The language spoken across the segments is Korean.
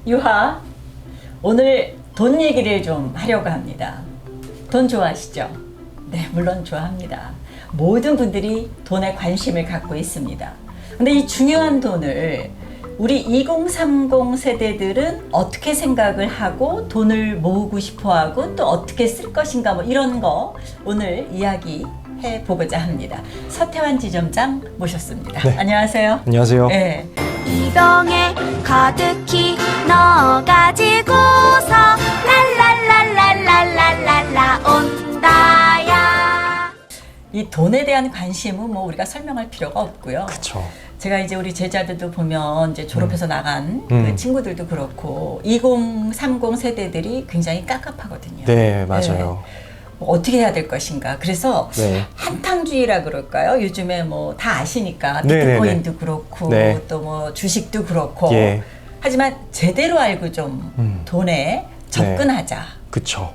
유하, 오늘 돈 얘기를 좀 하려고 합니다. 돈 좋아하시죠? 네, 물론 좋아합니다. 모든 분들이 돈에 관심을 갖고 있습니다. 근데 이 중요한 돈을 우리 2030 세대들은 어떻게 생각을 하고 돈을 모으고 싶어 하고 또 어떻게 쓸 것인가 뭐 이런 거 오늘 이야기 해보고자 합니다. 서태환 지점장 모셨습니다. 네. 안녕하세요. 안녕하세요. 네. 이 병에 가득히 넣어가지고서 랄랄랄랄랄랄랄라 온다야. 이 돈에 대한 관심은 뭐 우리가 설명할 필요가 없고요. 그렇죠. 제가 이제 우리 제자들도 보면 이제 졸업해서 나간 그 친구들도 그렇고 2030 세대들이 굉장히 깝깝하거든요. 네, 맞아요. 뭐 어떻게 해야 될 것인가. 그래서 네. 한탕주의라 그럴까요? 요즘에 뭐 다 아시니까 네네네. 비트코인도 그렇고 네. 또 뭐 주식도 그렇고 예. 하지만 제대로 알고 좀 돈에 접근하자. 그쵸.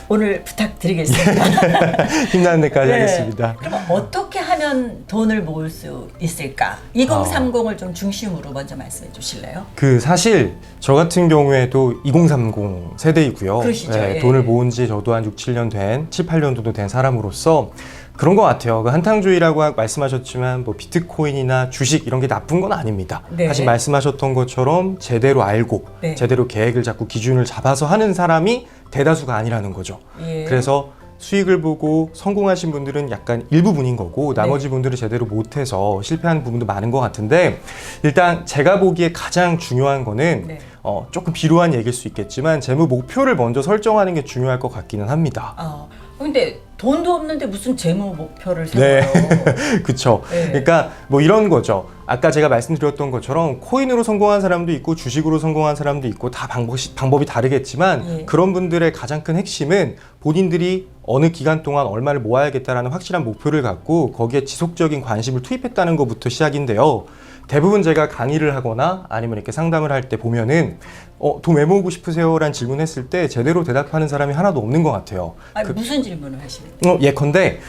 오늘 부탁드리겠습니다. 힘나는 데까지 네. 하겠습니다. 그럼 어떻게 하면 돈을 모을 수 있을까? 2030을 좀 중심으로 먼저 말씀해 주실래요? 사실 저 같은 경우에도 2030 세대이고요. 그러시죠. 예. 돈을 모은 지 저도 한 6, 7년 된, 7, 8년 정도 된 사람으로서 그런 것 같아요. 한탕주의라고 말씀하셨지만 뭐 비트코인이나 주식 이런 게 나쁜 건 아닙니다. 네. 사실 말씀하셨던 것처럼 제대로 알고 네. 제대로 계획을 잡고 기준을 잡아서 하는 사람이 대다수가 아니라는 거죠. 예. 그래서 수익을 보고 성공하신 분들은 약간 일부분인 거고 나머지 분들은 제대로 못해서 실패하는 부분도 많은 것 같은데, 일단 제가 보기에 가장 중요한 거는 네. 조금 비루한 얘기일 수 있겠지만 재무 목표를 먼저 설정하는 게 중요할 것 같기는 합니다. 근데 돈도 없는데 무슨 재무 목표를 네. 세워요? 그쵸. 네. 그러니까 뭐 이런 거죠. 아까 제가 말씀드렸던 것처럼 코인으로 성공한 사람도 있고 주식으로 성공한 사람도 있고 다 방법이 다르겠지만 예. 그런 분들의 가장 큰 핵심은 본인들이 어느 기간 동안 얼마를 모아야겠다라는 확실한 목표를 갖고 거기에 지속적인 관심을 투입했다는 것부터 시작인데요. 대부분 제가 강의를 하거나 아니면 이렇게 상담을 할 때 보면은 돈 왜 모으고 싶으세요? 라는 질문했을 때 제대로 대답하는 사람이 하나도 없는 것 같아요. 무슨 질문을 하시는데? 예컨대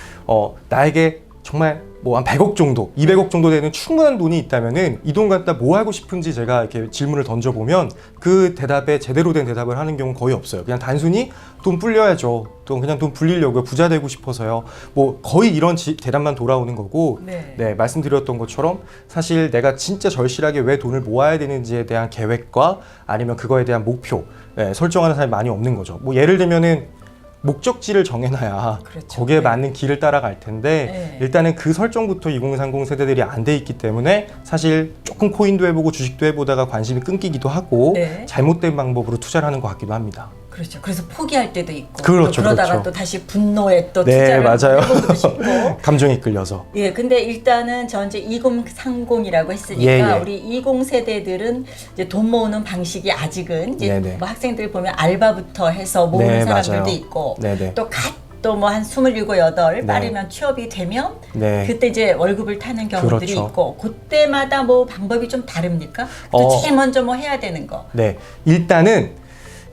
나에게 정말 뭐 한 100억 정도, 200억 정도 되는 충분한 돈이 있다면은 이 돈 갖다 뭐 하고 싶은지 제가 이렇게 질문을 던져보면 그 대답에 제대로 된 대답을 하는 경우는 거의 없어요. 그냥 단순히 돈 불려야죠. 또 그냥 돈 불리려고요. 부자 되고 싶어서요. 뭐 거의 이런 대답만 돌아오는 거고, 네. 말씀드렸던 것처럼 사실 내가 진짜 절실하게 왜 돈을 모아야 되는지에 대한 계획과 아니면 그거에 대한 목표 설정하는 사람이 많이 없는 거죠. 뭐 예를 들면은 목적지를 정해놔야 그렇죠. 거기에 네. 맞는 길을 따라갈 텐데 네. 일단은 그 설정부터 2030 세대들이 안 돼 있기 때문에 사실 조금 코인도 해보고 주식도 해보다가 관심이 끊기기도 하고 네. 잘못된 방법으로 투자를 하는 것 같기도 합니다. 그렇죠. 그래서 포기할 때도 있고 그렇죠, 또 그러다가 그렇죠. 또 다시 분노에 또 네, 투자를 맞아요. 해보고도 싶고. 감정이 끌려서. 예, 근데 일단은 저 이제 2030이라고 했으니까 예. 우리 20 세대들은 이제 돈 모으는 방식이 아직은 이제 네네. 뭐 학생들 보면 알바부터 해서 모으는 네, 사람들도 맞아요. 있고 네네. 또 뭐 한 27, 8 네. 빠르면 취업이 되면 네. 그때 이제 월급을 타는 경우들이 그렇죠. 있고 그때마다 뭐 방법이 좀 다릅니까? 또 제일 먼저 뭐 해야 되는 거. 네, 일단은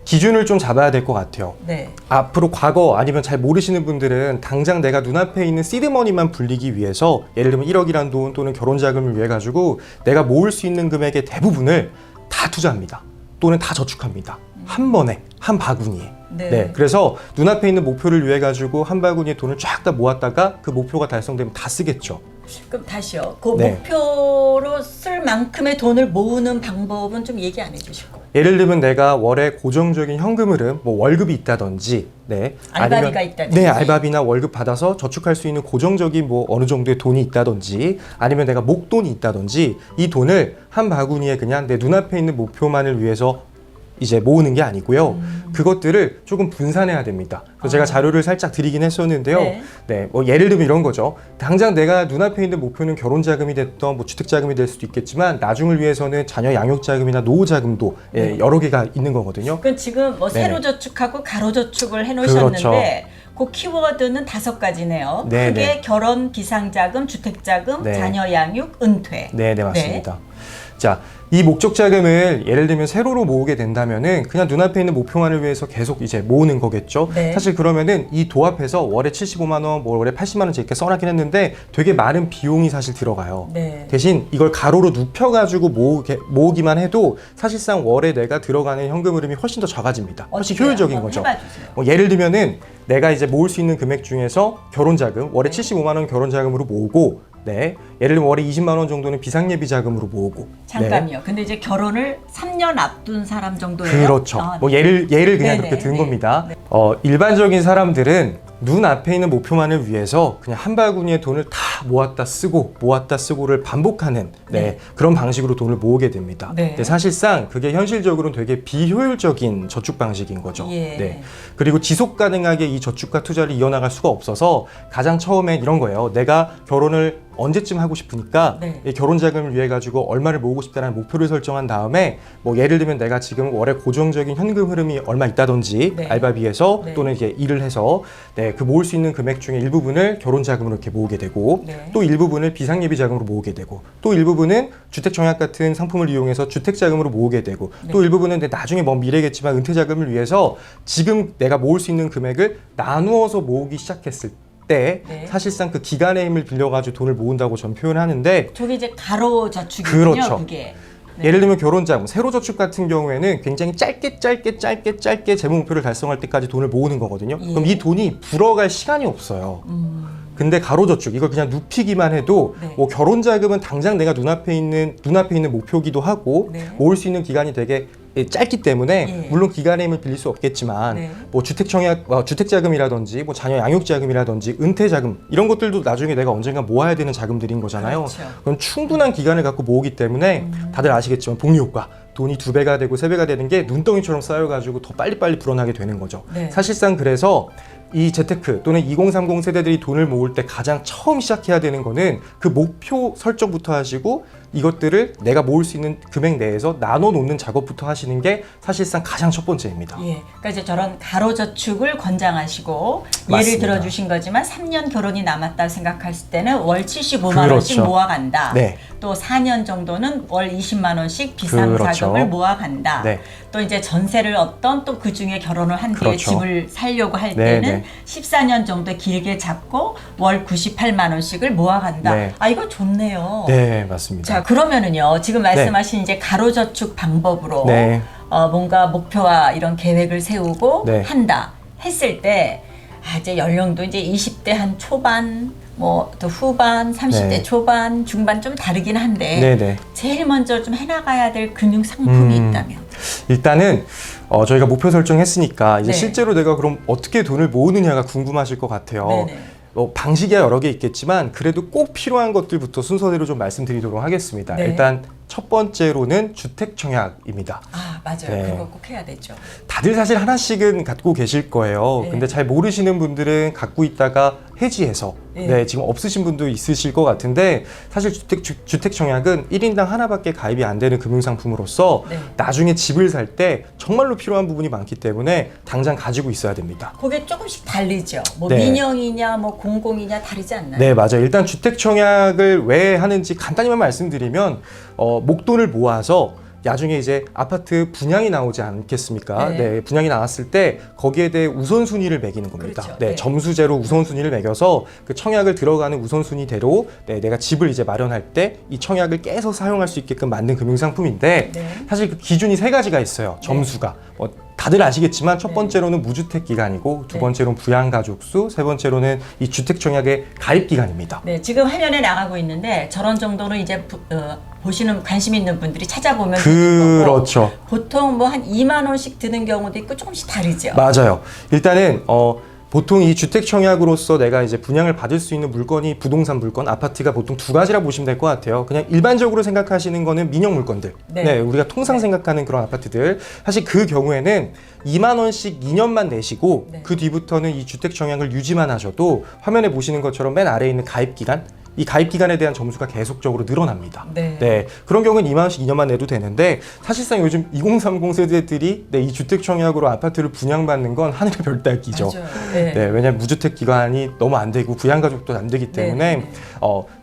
기준을 좀 잡아야 될 것 같아요. 네. 앞으로 과거 아니면 잘 모르시는 분들은 당장 내가 눈앞에 있는 시드머니만 불리기 위해서 예를 들면 1억이란 돈 또는 결혼 자금을 위해 가지고 내가 모을 수 있는 금액의 대부분을 다 투자합니다. 또는 다 저축합니다. 한 번에, 한 바구니에. 네. 그래서 눈앞에 있는 목표를 위해 가지고 한 바구니에 돈을 쫙 다 모았다가 그 목표가 달성되면 다 쓰겠죠. 그럼 다시요. 그 네. 목표로 쓸 만큼의 돈을 모으는 방법은 좀 얘기 안 해주시고. 예를 들면 내가 월에 고정적인 현금 흐름, 뭐 월급이 있다든지, 알바비가 있다든지. 네, 알바비나 월급 받아서 저축할 수 있는 고정적인 뭐 어느 정도의 돈이 있다든지, 아니면 내가 목돈이 있다든지, 이 돈을 한 바구니에 그냥 내 눈앞에 있는 목표만을 위해서 이제 모으는 게 아니고요. 그것들을 조금 분산해야 됩니다. 그래서 제가 자료를 살짝 드리긴 했었는데요. 네. 뭐 예를 들면 이런 거죠. 당장 내가 눈앞에 있는 목표는 결혼 자금이 됐던 뭐 주택 자금이 될 수도 있겠지만 나중을 위해서는 자녀 양육 자금이나 노후 자금도 여러 개가 있는 거거든요. 그럼 지금 뭐 네네. 세로 저축하고 가로 저축을 해놓으셨는데 그렇죠. 그 키워드는 5가지네요. 네네. 크게 결혼, 비상자금, 주택자금, 네. 자녀 양육, 은퇴. 네, 맞습니다. 자, 이 목적 자금을 예를 들면 세로로 모으게 된다면은 그냥 눈앞에 있는 목표만을 위해서 계속 이제 모으는 거겠죠. 네. 사실 그러면은 이 도합해서 월에 75만 원, 뭐 월에 80만 원 이렇게 써놨긴 했는데 되게 많은 비용이 사실 들어가요. 네. 대신 이걸 가로로 눕혀가지고 모으기만 해도 사실상 월에 내가 들어가는 현금 흐름이 훨씬 더 작아집니다. 훨씬 어떻게 효율적인 한번 거죠. 해봐주세요. 예를 들면은 내가 이제 모을 수 있는 금액 중에서 결혼자금, 월에 네. 75만 원 결혼자금으로 모으고, 네, 예를 들면 월에 20만 원 정도는 비상예비 자금으로 모으고. 잠깐요. 근데 이제 결혼을 3년 앞둔 사람 정도예요? 그렇죠. 아, 뭐 네. 예를 그냥 네네, 그렇게 든 네. 겁니다. 네. 일반적인 사람들은 눈앞에 있는 목표만을 위해서 그냥 한 바구니에 돈을 다 모았다 쓰고를 반복하는 네. 그런 방식으로 돈을 모으게 됩니다. 네. 근데 사실상 그게 현실적으로는 되게 비효율적인 저축 방식인 거죠. 예. 네. 그리고 지속 가능하게 이 저축과 투자를 이어나갈 수가 없어서 가장 처음엔 이런 거예요. 내가 결혼을 언제쯤 하고 싶으니까 네. 이 결혼 자금을 위해 가지고 얼마를 모으고 싶다는 목표를 설정한 다음에 뭐 예를 들면 내가 지금 월에 고정적인 현금 흐름이 얼마 있다든지 네. 알바비에서 네. 또는 이제 일을 해서 그 모을 수 있는 금액 중에 일부분을 결혼 자금으로 이렇게 모으게 되고 네. 또 일부분을 비상예비 자금으로 모으게 되고 또 일부분은 주택 청약 같은 상품을 이용해서 주택 자금으로 모으게 되고 네. 또 일부분은 나중에 먼 미래겠지만 은퇴 자금을 위해서 지금 내가 모을 수 있는 금액을 나누어서 모으기 시작했을 때 네. 사실상 그 기간의 힘을 빌려가지고 돈을 모은다고 전 표현하는데 저게 이제 가로 저축이군요. 그렇죠. 그게. 네. 예를 들면 결혼자금, 세로저축 같은 경우에는 굉장히 짧게 재무 목표를 달성할 때까지 돈을 모으는 거거든요. 예. 그럼 이 돈이 불어갈 시간이 없어요. 근데 가로저축 이걸 그냥 눕히기만 해도 네. 뭐 결혼자금은 당장 내가 눈앞에 있는 목표기도 하고 네. 모을 수 있는 기간이 되게 짧기 때문에 예. 물론 기간의 힘을 빌릴 수 없겠지만 네. 뭐 주택자금이라든지 뭐 자녀 양육자금이라든지 은퇴자금 이런 것들도 나중에 내가 언젠가 모아야 되는 자금들인 거잖아요. 그렇죠. 그럼 충분한 기간을 갖고 모으기 때문에 다들 아시겠지만 복리효과 돈이 2배가 되고 3배가 되는 게 눈덩이처럼 쌓여가지고 더 빨리빨리 불어나게 되는 거죠. 네. 사실상 그래서 이 재테크 또는 2030 세대들이 돈을 모을 때 가장 처음 시작해야 되는 거는 그 목표 설정부터 하시고 이것들을 내가 모을 수 있는 금액 내에서 나눠 놓는 작업부터 하시는 게 사실상 가장 첫 번째입니다. 예, 그러니까 이제 저런 가로 저축을 권장하시고 예를 맞습니다. 들어주신 거지만 3년 결혼이 남았다 생각했을 때는 월 75만 원씩 그렇죠. 모아간다. 네. 또 4년 정도는 월 20만 원씩 비상자금을 그렇죠. 모아간다. 네. 또 이제 전세를 얻던 또 그 중에 결혼을 한 뒤에 그렇죠. 집을 살려고 할 네, 때는 네. 14년 정도 길게 잡고 월 98만 원씩을 모아간다. 네. 아 이거 좋네요. 네, 맞습니다. 자 그러면은요 지금 말씀하신 이제 가로저축 방법으로 네. 뭔가 목표와 이런 계획을 세우고 네. 한다 했을 때 이제 연령도 이제 20대 한 초반 뭐 또 후반 30대 네. 초반 중반 좀 다르긴 한데 네네. 제일 먼저 좀 해나가야 될 금융 상품이 있다면 일단은 저희가 목표 설정했으니까 이제 네. 실제로 내가 그럼 어떻게 돈을 모으느냐가 궁금하실 것 같아요. 네네. 방식이 여러 개 있겠지만 그래도 꼭 필요한 것들부터 순서대로 좀 말씀드리도록 하겠습니다. 네. 일단 첫 번째로는 주택 청약입니다. 아 맞아요. 네. 그거 꼭 해야 되죠. 다들 사실 하나씩은 갖고 계실 거예요. 네. 근데 잘 모르시는 분들은 갖고 있다가 해지해서 네. 지금 없으신 분도 있으실 것 같은데 사실 주택 청약은 1인당 하나밖에 가입이 안 되는 금융상품으로서 네. 나중에 집을 살 때 정말로 필요한 부분이 많기 때문에 당장 가지고 있어야 됩니다. 그게 조금씩 다르죠. 뭐 네. 민영이냐 뭐 공공이냐 다르지 않나요? 네, 맞아요. 일단 주택 청약을 왜 하는지 간단히만 말씀드리면 목돈을 모아서 나중에 이제 아파트 분양이 나오지 않겠습니까? 네. 네, 분양이 나왔을 때 거기에 대해 우선순위를 매기는 겁니다. 그렇죠. 네, 네. 점수제로 우선순위를 매겨서 그 청약을 들어가는 우선순위대로 내가 집을 이제 마련할 때 이 청약을 깨서 사용할 수 있게끔 만든 금융상품인데 네. 사실 그 기준이 3가지가 있어요. 점수가. 다들 아시겠지만 첫 네. 번째로는 무주택 기간이고 두 네. 번째로는 부양가족 수, 세 번째로는 이 주택 청약의 가입 기간입니다. 네, 지금 화면에 나가고 있는데 저런 정도로 이제 보시는 관심 있는 분들이 찾아보면 되는 거고 그렇죠. 보통 뭐 한 2만 원씩 드는 경우도 있고 조금씩 다르죠. 맞아요. 일단은 보통 이 주택 청약으로서 내가 이제 분양을 받을 수 있는 물건이 부동산 물건, 아파트가 보통 2가지라 보시면 될 것 같아요. 그냥 일반적으로 생각하시는 거는 민영 물건들. 네. 네, 우리가 통상 생각하는 그런 아파트들. 사실 그 경우에는 2만 원씩 2년만 내시고 네. 그 뒤부터는 이 주택 청약을 유지만 하셔도 화면에 보시는 것처럼 맨 아래에 있는 가입 기간, 이 가입 기간에 대한 점수가 계속적으로 늘어납니다. 네. 그런 경우는 2만 원씩 2년만 내도 되는데 사실상 요즘 2030 세대들이 이 주택 청약으로 아파트를 분양받는 건 하늘의 별 따기죠. 맞아요. 네. 왜냐하면 무주택 기간이 너무 안 되고 부양가족도 안 되기 때문에 네.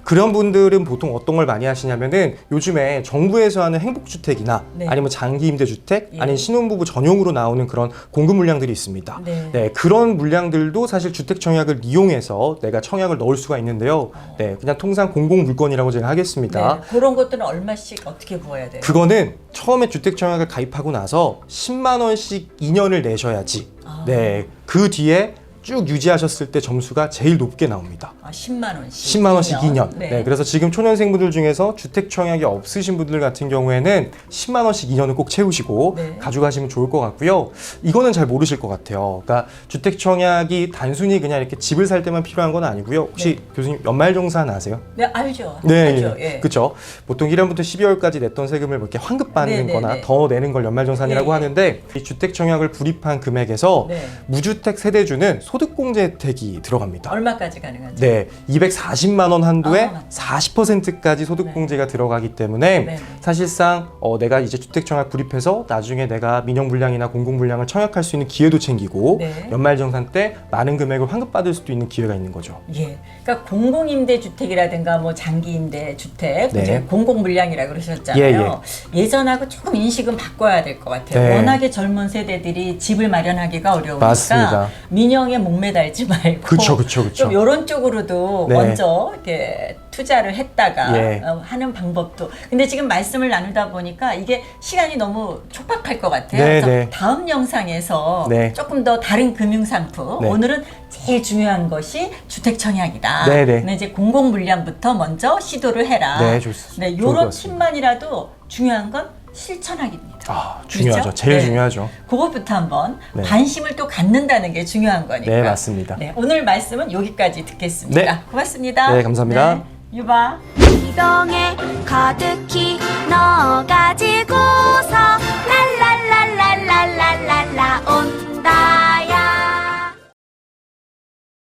그런 분들은 보통 어떤 걸 많이 하시냐면은 요즘에 정부에서 하는 행복주택이나 네. 아니면 장기임대주택, 예. 아니면 신혼부부 전용으로 나오는 그런 공급 물량들이 있습니다. 네. 그런 물량들도 사실 주택청약을 이용해서 내가 청약을 넣을 수가 있는데요. 그냥 통상 공공물건이라고 제가 하겠습니다. 네. 그런 것들은 얼마씩 어떻게 부어야 돼요? 그거는 처음에 주택청약을 가입하고 나서 10만 원씩 2년을 내셔야지. 아. 그 뒤에 쭉 유지하셨을 때 점수가 제일 높게 나옵니다. 10만 원씩. 10만 원씩 2년. 네. 그래서 지금 초년생분들 중에서 주택 청약이 없으신 분들 같은 경우에는 10만 원씩 2년을 꼭 채우시고 네. 가져가시면 좋을 것 같고요. 이거는 잘 모르실 것 같아요. 그러니까 주택 청약이 단순히 그냥 이렇게 집을 살 때만 필요한 건 아니고요. 혹시 교수님 연말정산 아세요? 네, 알죠. 네, 알죠. 예. 그렇죠. 보통 1월부터 12월까지 냈던 세금을 뭐 이렇게 환급 받는 네, 거나 네, 네. 더 내는 걸 연말정산이라고 예, 예. 하는데 이 주택 청약을 불입한 금액에서 네. 무주택 세대주는 소득공제 혜택이 들어갑니다. 얼마까지 가능하죠? 네, 240만 원 한도에 맞다. 40%까지 소득공제가 들어가기 때문에 네. 사실상 내가 이제 주택청약 불입해서 나중에 내가 민영물량이나 공공물량을 청약할 수 있는 기회도 챙기고 네. 연말정산 때 많은 금액을 환급받을 수도 있는 기회가 있는 거죠. 예. 그러니까 공공임대주택이라든가 뭐 장기임대주택, 네. 이제 공공물량이라 그러셨잖아요. 예, 예전하고 조금 인식은 바꿔야 될 것 같아요. 네. 워낙에 젊은 세대들이 집을 마련하기가 어려우니까 맞습니다. 민영에 목매달지 말고 그쵸. 좀 이런 쪽으로도 네. 먼저 이렇게 투자를 했다가 예. 하는 방법도. 근데 지금 말씀을 나누다 보니까 이게 시간이 너무 촉박할 것 같아요. 네, 그래서 네. 다음 영상에서 네. 조금 더 다른 금융상품. 네. 오늘은 제일 중요한 것이 주택청약이다. 네, 네. 근데 이제 공공물량부터 먼저 시도를 해라. 네, 좋습니다. 네, 좋을 것 요런 같습니다. 팁만이라도 중요한 건 실천하기입니다. 중요하죠. 그렇죠? 제일 네. 중요하죠. 그것부터 한번 네. 관심을 또 갖는다는 게 중요한 거니까. 네, 맞습니다. 네, 오늘 말씀은 여기까지 듣겠습니다. 네. 고맙습니다. 네, 감사합니다. 네, 유바. 이동에 가득히 넣어가지고서 랄랄랄랄랄랄랄라 온